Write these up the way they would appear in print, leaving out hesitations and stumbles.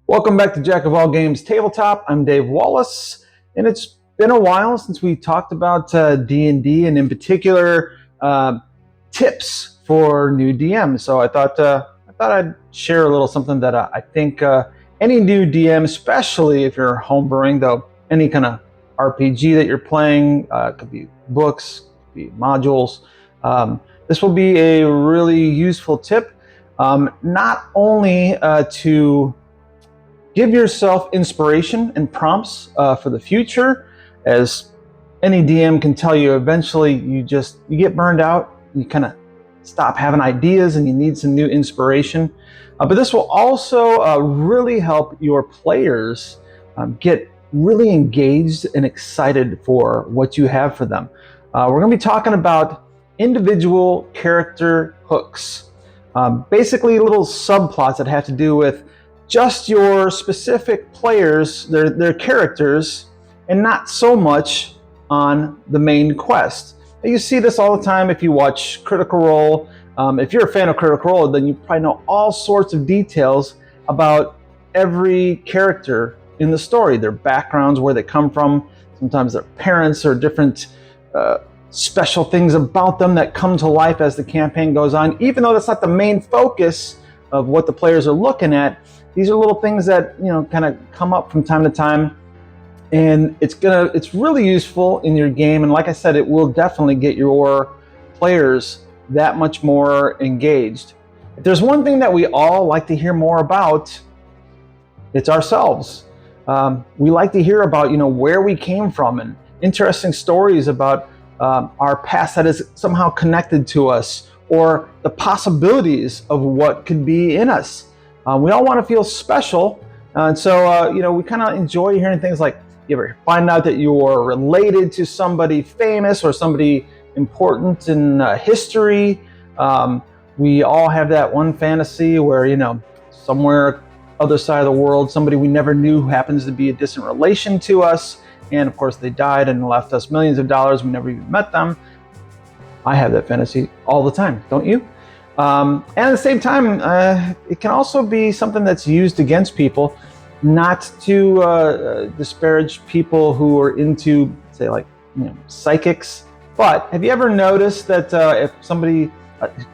Welcome back to Jack of All Games Tabletop. I'm Dave Wallace, and it's been a while since we talked about D&D, and in particular tips for new DMs. So I thought I'd share a little something that I think any new DM, especially if you're homebrewing, though any kind of RPG that you're playing, could be books, could be modules. This will be a really useful tip, not only to give yourself inspiration and prompts for the future. As any DM can tell you, eventually you get burned out, you kind of stop having ideas and you need some new inspiration. But this will also really help your players get really engaged and excited for what you have for them. We're going to be talking about individual character hooks, basically little subplots that have to do with just your specific players, their characters, and not so much on the main quest. You see this all the time if you watch Critical Role. If you're a fan of Critical Role, then you probably know all sorts of details about every character in the story, their backgrounds, where they come from, sometimes their parents or different special things about them that come to life as the campaign goes on. Even though that's not the main focus of what the players are looking at, these are little things that kind of come up from time to time, and it's really useful in your game. And like I said, it will definitely get your players that much more engaged. If there's one thing that we all like to hear more about, it's ourselves. We like to hear about where we came from and interesting stories about our past that is somehow connected to us, or the possibilities of what could be in us. We all want to feel special, and so we kind of enjoy hearing things like, you ever find out that you're related to somebody famous or somebody important in history. We all have that one fantasy where somewhere other side of the world, somebody we never knew happens to be a distant relation to us, and of course they died and left us millions of dollars. We never even met them. I have that fantasy all the time, don't you? And at the same time, it can also be something that's used against people, not to disparage people who are into, say, like psychics. But have you ever noticed that if somebody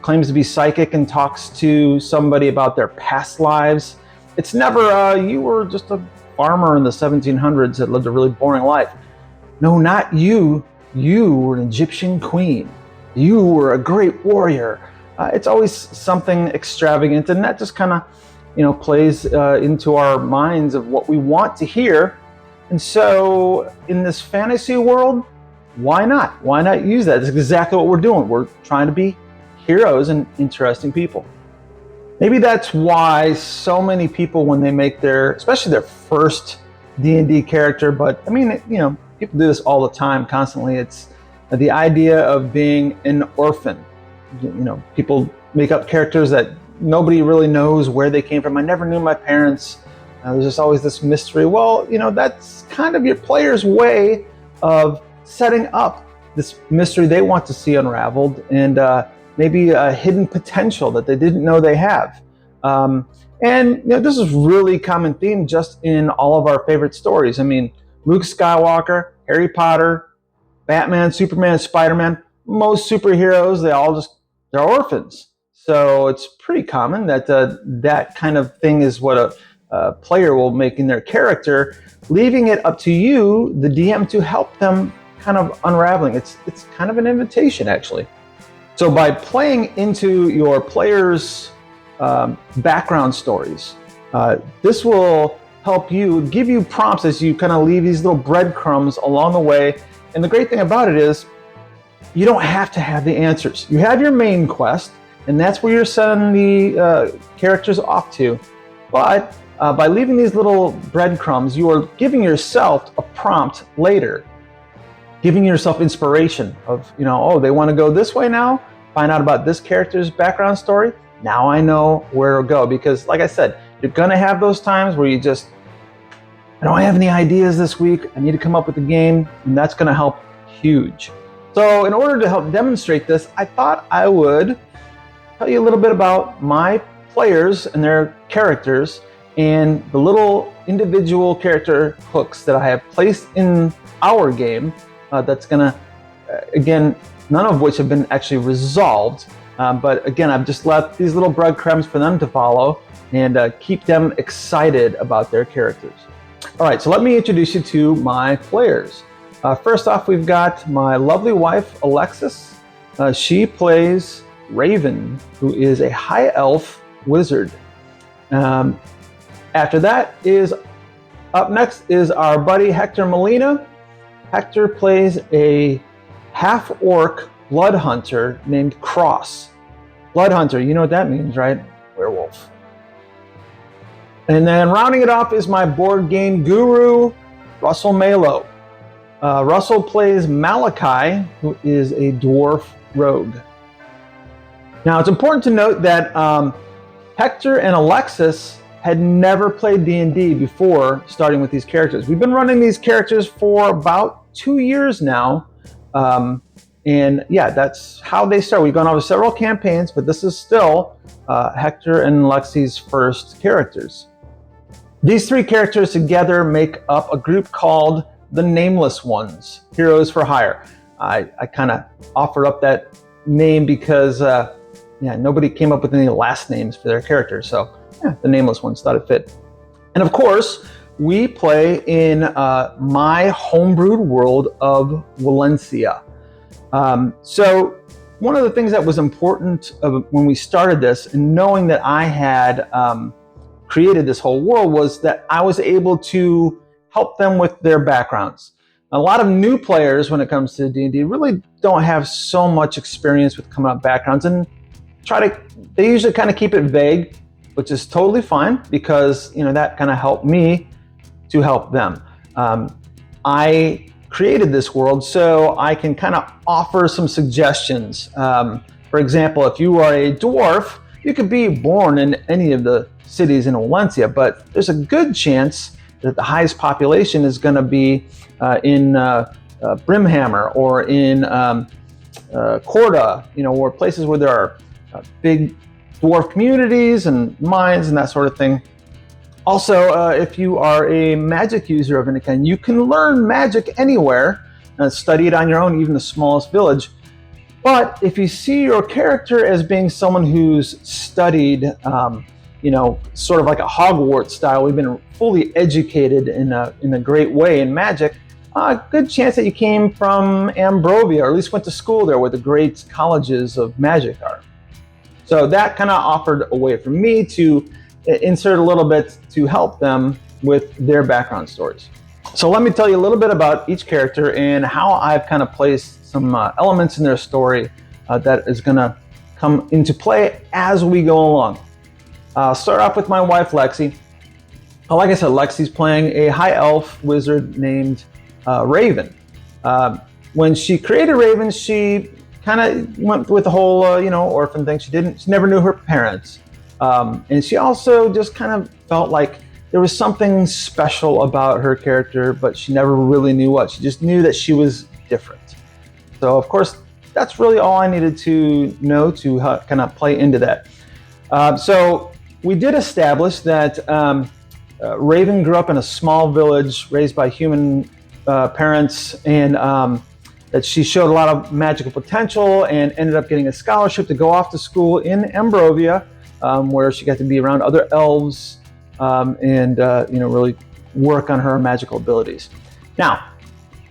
claims to be psychic and talks to somebody about their past lives, it's never you were just a farmer in the 1700s that lived a really boring life. No, not you. You were an Egyptian queen. You were a great warrior. It's always something extravagant, and that just kind of plays into our minds of what we want to hear. And so in this fantasy world, why not? Why not use that? That's exactly what we're doing. We're trying to be heroes and interesting people. Maybe that's why so many people, when they make especially their first D&D character, but I mean, people do this all the time, constantly. It's the idea of being an orphan. People make up characters that nobody really knows where they came from. I never knew my parents. There's just always this mystery. Well, that's kind of your player's way of setting up this mystery they want to see unraveled, and maybe a hidden potential that they didn't know they have. And this is really common theme just in all of our favorite stories. I mean, Luke Skywalker, Harry Potter, Batman, Superman, Spider-Man, most superheroes, they're orphans. So it's pretty common that that kind of thing is what a player will make in their character, leaving it up to you, the DM, to help them kind of unraveling. It's kind of an invitation, actually. So by playing into your players' background stories, this will help you, give you prompts as you kind of leave these little breadcrumbs along the way. And the great thing about it is, you don't have to have the answers. You have your main quest, and that's where you're sending the characters off to. But By leaving these little breadcrumbs, you are giving yourself a prompt later, giving yourself inspiration of, oh, they want to go this way now, find out about this character's background story. Now I know where to go, because like I said, you're going to have those times where you just, I don't have any ideas this week, I need to come up with a game, and that's going to help huge. So in order to help demonstrate this, I thought I would tell you a little bit about my players and their characters and the little individual character hooks that I have placed in our game that's gonna, again, none of which have been actually resolved, but again, I've just left these little breadcrumbs for them to follow and keep them excited about their characters. All right, so let me introduce you to my players. First off, we've got my lovely wife, Alexis. She plays Raven, who is a high elf wizard. After that up next is our buddy Hector Molina. Hector plays a half-orc blood hunter named Cross. Blood hunter, you know what that means, right? Werewolf. And then rounding it off is my board game guru, Russell Malo. Russell plays Malachi, who is a dwarf rogue. Now, it's important to note that Hector and Alexis had never played D&D before starting with these characters. We've been running these characters for about 2 years now. And yeah, that's how they start. We've gone over several campaigns, but this is still Hector and Alexi's first characters. These three characters together make up a group called the Nameless Ones, Heroes for Hire. I kind of offered up that name because nobody came up with any last names for their characters, so yeah, the Nameless Ones thought it fit. And of course, we play in my homebrewed world of Valencia. So one of the things that was important when we started this, and knowing that I had created this whole world, was that I was able to help them with their backgrounds. A lot of new players, when it comes to D&D, really don't have so much experience with coming up backgrounds, and they usually kind of keep it vague, which is totally fine, because that kind of helped me to help them. I created this world so I can kind of offer some suggestions. For example, if you are a dwarf, you could be born in any of the cities in Valencia, but there's a good chance that the highest population is going to be in Brimhammer or in Corda, or places where there are big dwarf communities and mines and that sort of thing. Also, if you are a magic user of any kind, you can learn magic anywhere and study it on your own, even the smallest village. But if you see your character as being someone who's studied, sort of like a Hogwarts style, we've been fully educated in a great way in magic, a good chance that you came from Ambrovia, or at least went to school there where the great colleges of magic are. So that kind of offered a way for me to insert a little bit to help them with their background stories. So let me tell you a little bit about each character and how I've kind of placed some elements in their story that is going to come into play as we go along. I'll start off with my wife, Lexi. Like I said, Lexi's playing a high elf wizard named Raven. When she created Raven, she kind of went with the whole, orphan thing. She never knew her parents. And she also just kind of felt like there was something special about her character, but she never really knew what. She just knew that she was different. So, of course, that's really all I needed to know to kind of play into that. So we did establish that Raven grew up in a small village raised by human parents, and that she showed a lot of magical potential and ended up getting a scholarship to go off to school in Ambrovia, where she got to be around other elves and really work on her magical abilities. Now,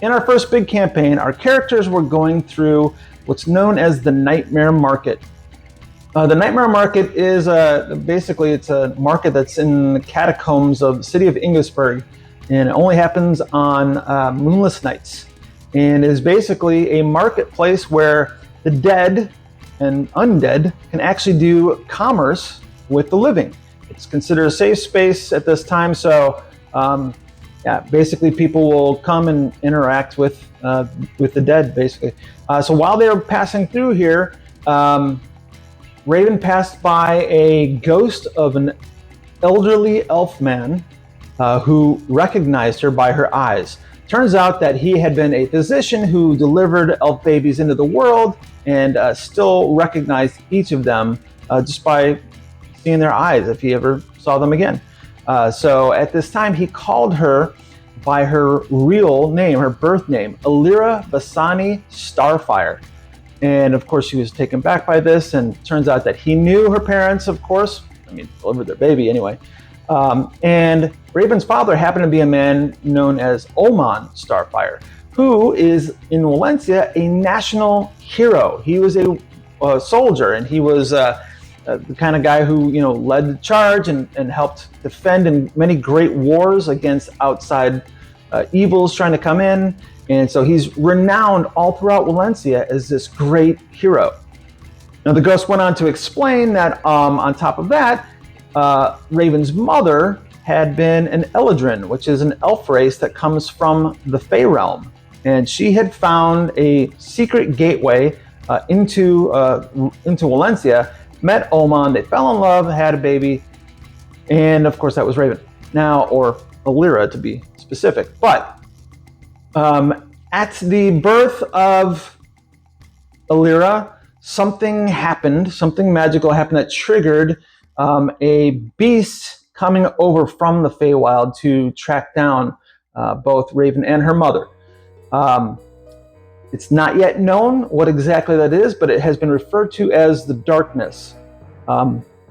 in our first big campaign, our characters were going through what's known as the Nightmare Market. The Nightmare Market is basically it's a market that's in the catacombs of the city of Ingolsburg, and it only happens on moonless nights, and is basically a marketplace where the dead and undead can actually do commerce with the living. It's considered a safe space at this time. So yeah, basically people will come and interact with the dead, basically. So while they were passing through here, Raven passed by a ghost of an elderly elf man who recognized her by her eyes. Turns out that he had been a physician who delivered elf babies into the world and still recognized each of them just by seeing their eyes if he ever saw them again. So at this time, he called her by her real name, her birth name, Alira Basani Starfire. And of course, she was taken back by this, and turns out that he knew her parents, of course. I mean, delivered their baby anyway. And Raven's father happened to be a man known as Oman Starfire, who is in Valencia a national hero. He was a soldier, and he was the kind of guy who led the charge and helped defend in many great wars against outside evils trying to come in. And so he's renowned all throughout Valencia as this great hero. Now the ghost went on to explain that on top of that, Raven's mother had been an Eladrin, which is an elf race that comes from the Fey realm. And she had found a secret gateway into Valencia, met Oman, they fell in love, had a baby, and of course that was Raven. Now, or Alira to be specific. But at the birth of Alira, something happened, something magical happened that triggered a beast coming over from the Feywild to track down both Raven and her mother. It's not yet known what exactly that is, but it has been referred to as the Darkness.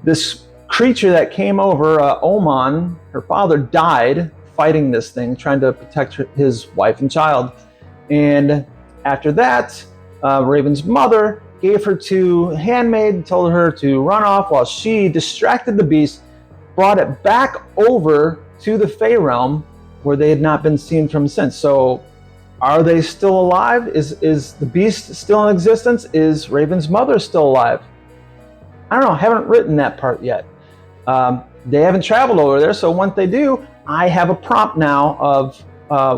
This creature that came over, Oman, her father, died fighting this thing, trying to protect his wife and child. And after that, Raven's mother gave her to handmaid, told her to run off while she distracted the beast, brought it back over to the Fey realm where they had not been seen from since. So are they still alive? Is the beast still in existence? Is Raven's mother still alive? I don't know, I haven't written that part yet. They haven't traveled over there, so once they do, I have a prompt now of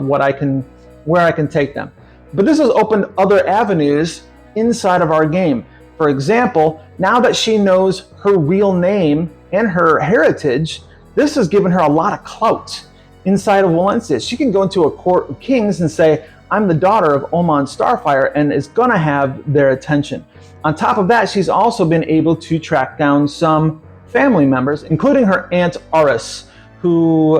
where I can take them. But this has opened other avenues inside of our game. For example, now that she knows her real name and her heritage, this has given her a lot of clout inside of Valencia. She can go into a court of kings and say, I'm the daughter of Oman Starfire, and is gonna have their attention. On top of that, she's also been able to track down some family members, including her aunt Aris, who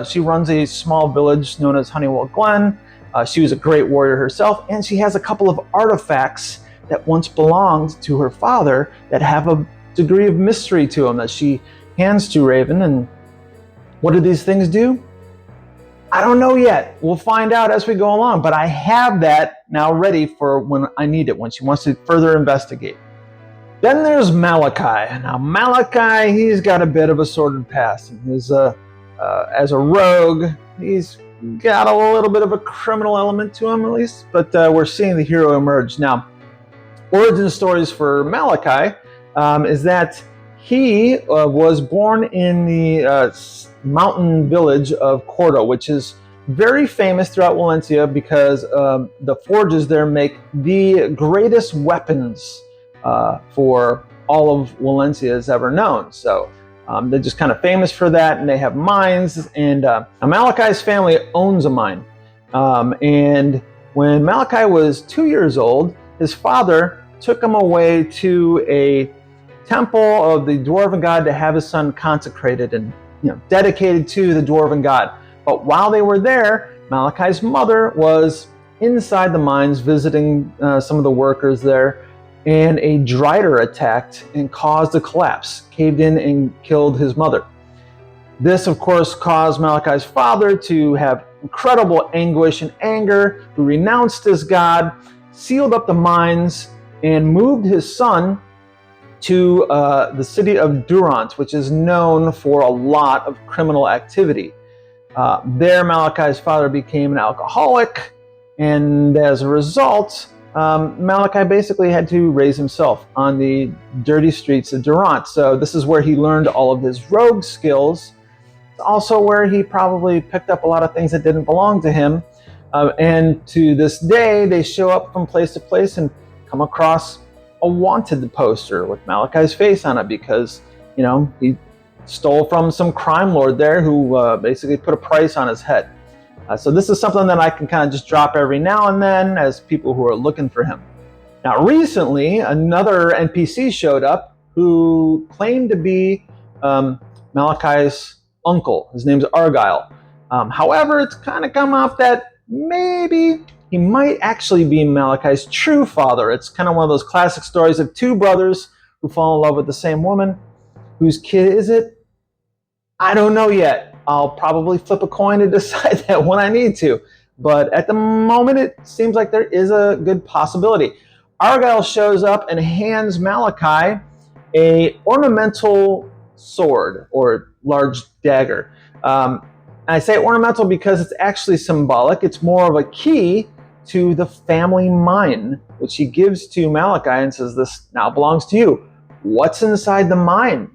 she runs a small village known as Honeywell Glen. She was a great warrior herself, and she has a couple of artifacts that once belonged to her father that have a degree of mystery to them that she hands to Raven. And what do these things do? I don't know yet. We'll find out as we go along, but I have that now ready for when I need it, when she wants to further investigate. Then there's Malachi. Now Malachi, he's got a bit of a sordid past. He's as a rogue, he's got a little bit of a criminal element to him at least, but we're seeing the hero emerge. Now, origin stories for Malachi is that he was born in the mountain village of Cordo, which is very famous throughout Valencia because the forges there make the greatest weapons for all of Valencia has ever known. So they're just kind of famous for that, and they have mines, and Malachi's family owns a mine. And when Malachi was 2 years old, his father took him away to a temple of the dwarven god to have his son consecrated and dedicated to the dwarven god. But while they were there, Malachi's mother was inside the mines visiting some of the workers there, and a drider attacked and caused a collapse, caved in and killed his mother. This, of course, caused Malachi's father to have incredible anguish and anger, who renounced his god, sealed up the mines, and moved his son to the city of Durant, which is known for a lot of criminal activity. There, Malachi's father became an alcoholic, and as a result, Malachi basically had to raise himself on the dirty streets of Durant. So this is where he learned all of his rogue skills. It's also where he probably picked up a lot of things that didn't belong to him. And to this day, they show up from place to place and come across a wanted poster with Malachi's face on it because, he stole from some crime lord there who basically put a price on his head. So this is something that I can kind of just drop every now and then as people who are looking for him. Now, recently, another NPC showed up who claimed to be Malachi's uncle. His name's Argyle. However, it's kind of come off that maybe he might actually be Malachi's true father. It's kind of one of those classic stories of two brothers who fall in love with the same woman. Whose kid is it? I don't know yet. I'll probably flip a coin to decide that when I need to. But at the moment, it seems like there is a good possibility. Argyle shows up and hands Malachi a ornamental sword or large dagger. I say ornamental because it's actually symbolic. It's more of a key to the family mine, which he gives to Malachi and says, this now belongs to you. What's inside the mine?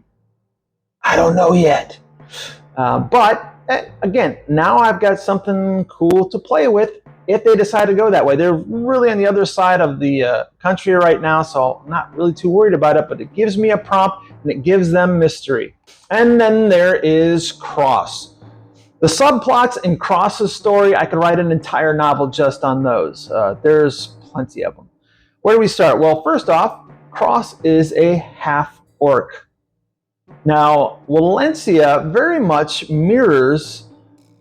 I don't know yet. But again, now I've got something cool to play with if they decide to go that way. They're really on the other side of the country right now, so I'm not really too worried about it, but it gives me a prompt and it gives them mystery. And then there is Cross. The subplots in Cross's story, I could write an entire novel just on those. There's plenty of them. Where do we start? Well, first off, Cross is a half-orc. Now, Valencia very much mirrors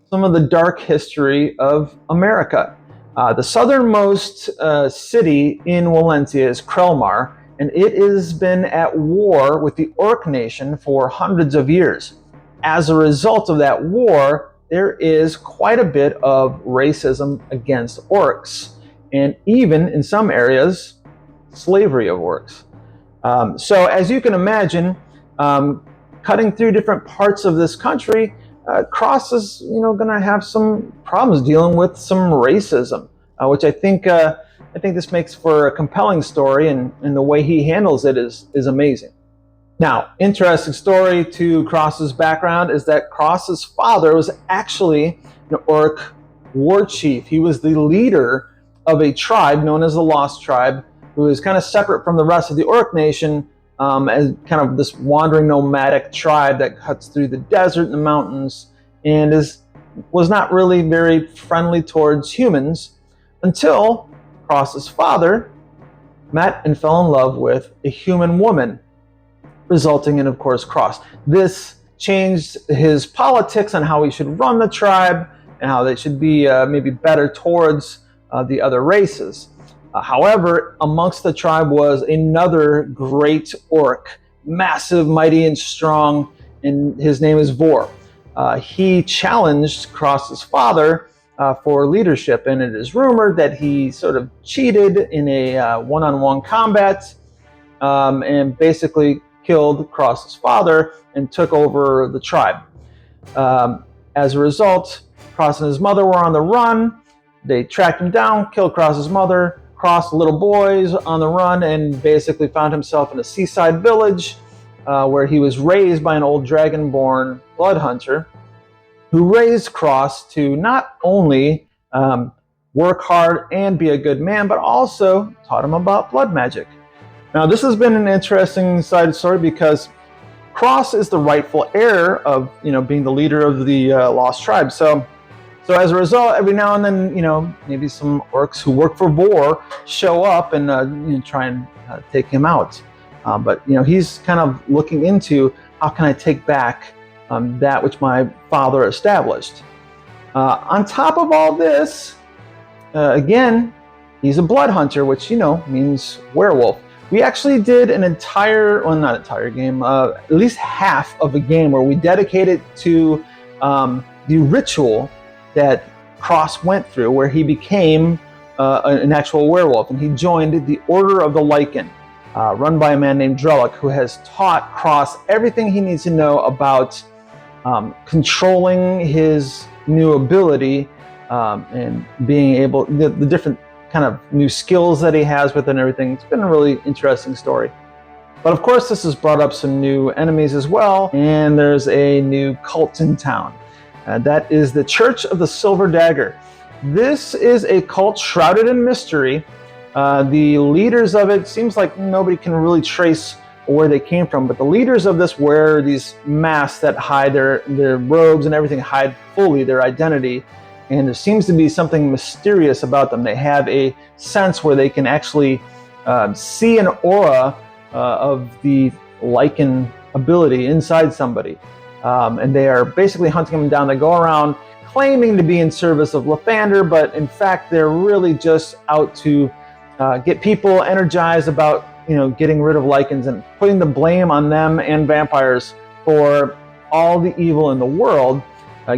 some of the dark history of America. The southernmost city in Valencia is Krelmar, and it has been at war with the Orc nation for hundreds of years. As a result of that war, there is quite a bit of racism against orcs, and even in some areas, slavery of orcs. So as you can imagine, cutting through different parts of this country, Cross is going to have some problems dealing with some racism, which I think this makes for a compelling story, and the way he handles it is amazing. Now, interesting story to Cross's background is that Cross's father was actually an orc war chief. He was the leader of a tribe known as the Lost Tribe, who is kind of separate from the rest of the Orc nation, as kind of this wandering nomadic tribe that cuts through the desert and the mountains and was not really very friendly towards humans until Cross's father met and fell in love with a human woman, resulting in, of course, Cross. This changed his politics on how he should run the tribe and how they should be maybe better towards the other races. However, amongst the tribe was another great orc, massive, mighty, and strong, and his name is Vor. He challenged Cross's father for leadership, and it is rumored that he sort of cheated in a one-on-one combat and basically killed Cross's father and took over the tribe. As a result, Cross and his mother were on the run. They tracked him down, killed Cross's mother. Cross, the little boys, on the run, and basically found himself in a seaside village where he was raised by an old dragonborn blood hunter who raised Cross to not only work hard and be a good man, but also taught him about blood magic. Now, this has been an interesting side story because Cross is the rightful heir of being the leader of the Lost Tribe. So as a result, every now and then, maybe some orcs who work for Vor show up and try and take him out. But he's kind of looking into how can I take back that which my father established. On top of all this, again, he's a blood hunter, which means werewolf. We actually did an not entire game, at least half of a game where we dedicated to the ritual that Cross went through, where he became an actual werewolf, and he joined the Order of the Lycan, run by a man named Drellic, who has taught Cross everything he needs to know about controlling his new ability and being able the different kind of new skills that he has with it and everything. It's been a really interesting story. But of course, this has brought up some new enemies as well, and there's a new cult in town. That is the Church of the Silver Dagger. This is a cult shrouded in mystery. The leaders of it, seems like nobody can really trace where they came from, but the leaders of this wear these masks that hide their robes and everything, hide fully their identity, and there seems to be something mysterious about them. They have a sense where they can actually see an aura of the Lycan ability inside somebody, and they are basically hunting them down. They go around claiming to be in service of Lathander, but in fact they're really just out to get people energized about getting rid of Lycans and putting the blame on them and vampires for all the evil in the world,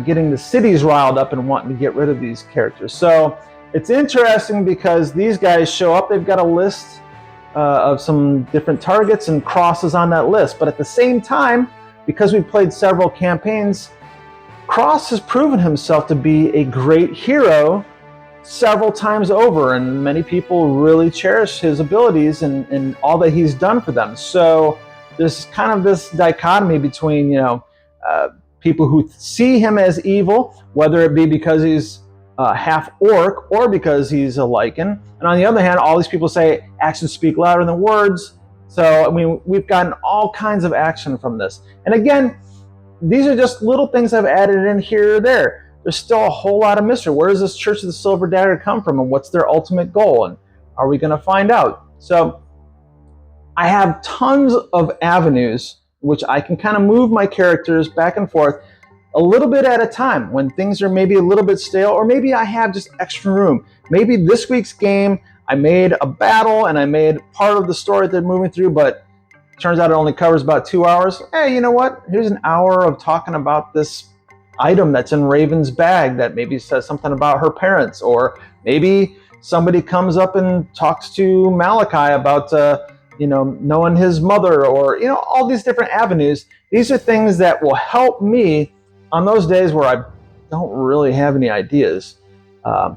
getting the cities riled up and wanting to get rid of these characters. So it's interesting because these guys show up, they've got a list of some different targets and crosses on that list, but at the same time, because we've played several campaigns, Cross has proven himself to be a great hero several times over, and many people really cherish his abilities and all that he's done for them. So there's kind of this dichotomy between people who see him as evil, whether it be because he's half orc or because he's a Lycan, and on the other hand, all these people say actions speak louder than words. So I mean, we've gotten all kinds of action from this, and again, these are just little things I've added in here or there. There's still a whole lot of mystery. Where does this Church of the Silver Dagger come from, and what's their ultimate goal, and are we going to find out? So I have tons of avenues which I can kind of move my characters back and forth a little bit at a time when things are maybe a little bit stale, or maybe I have just extra room. Maybe this week's game I made a battle and I made part of the story they're moving through, but turns out it only covers about 2 hours. Hey, you know what? Here's an hour of talking about this item that's in Raven's bag that maybe says something about her parents, or maybe somebody comes up and talks to Malachi about knowing his mother, or all these different avenues. These are things that will help me on those days where I don't really have any ideas. I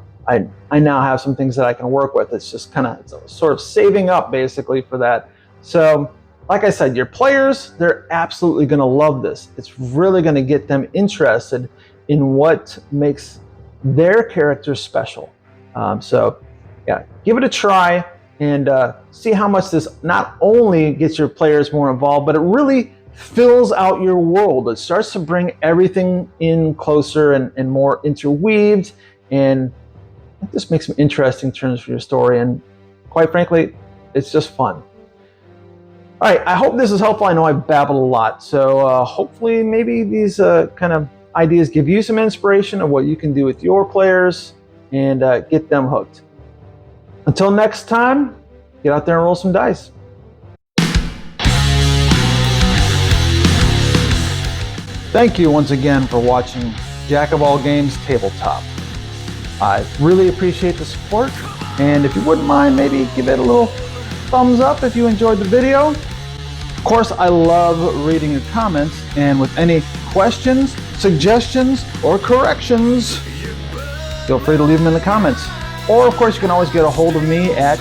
now have some things that I can work with. It's just kind of sort of saving up basically for that. So like I said, your players, they're absolutely going to love this. It's really going to get them interested in what makes their characters special. So yeah, give it a try and see how much this not only gets your players more involved, but it really fills out your world. It starts to bring everything in closer and more interweaved, and it just makes some interesting turns for your story. And quite frankly, it's just fun. All right, I hope this is helpful. I know I babbled a lot, so hopefully maybe these kind of ideas give you some inspiration of what you can do with your players and get them hooked. Until next time, get out there and roll some dice. Thank you once again for watching Jack of All Games Tabletop. I really appreciate the support, and if you wouldn't mind, maybe give it a little thumbs up if you enjoyed the video. Of course, I love reading your comments, and with any questions, suggestions, or corrections, feel free to leave them in the comments. Or of course, you can always get a hold of me at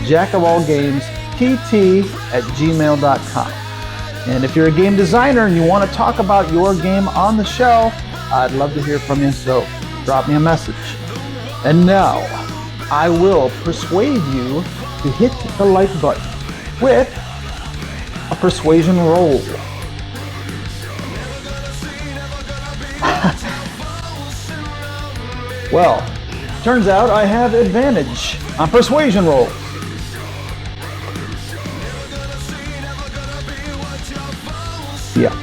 jackofallgamestt@gmail.com. And if you're a game designer and you want to talk about your game on the show, I'd love to hear from you, so drop me a message. And now, I will persuade you to hit the like button with a persuasion roll. Well, turns out I have advantage on persuasion rolls. Yeah.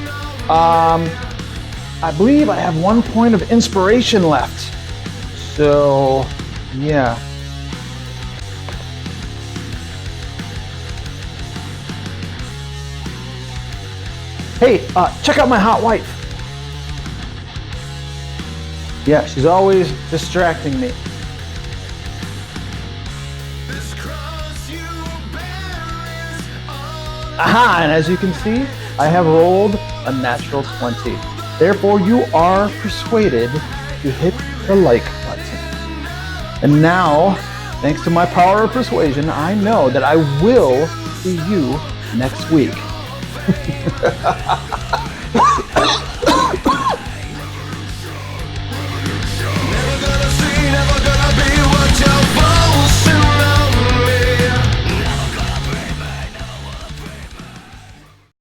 I believe I have 1 point of inspiration left. So, yeah. Hey, check out my hot wife. Yeah, she's always distracting me. Aha, and as you can see, I have rolled a natural 20. Therefore, you are persuaded to hit the like button. And now, Thanks to my power of persuasion, I know that I will see you next week.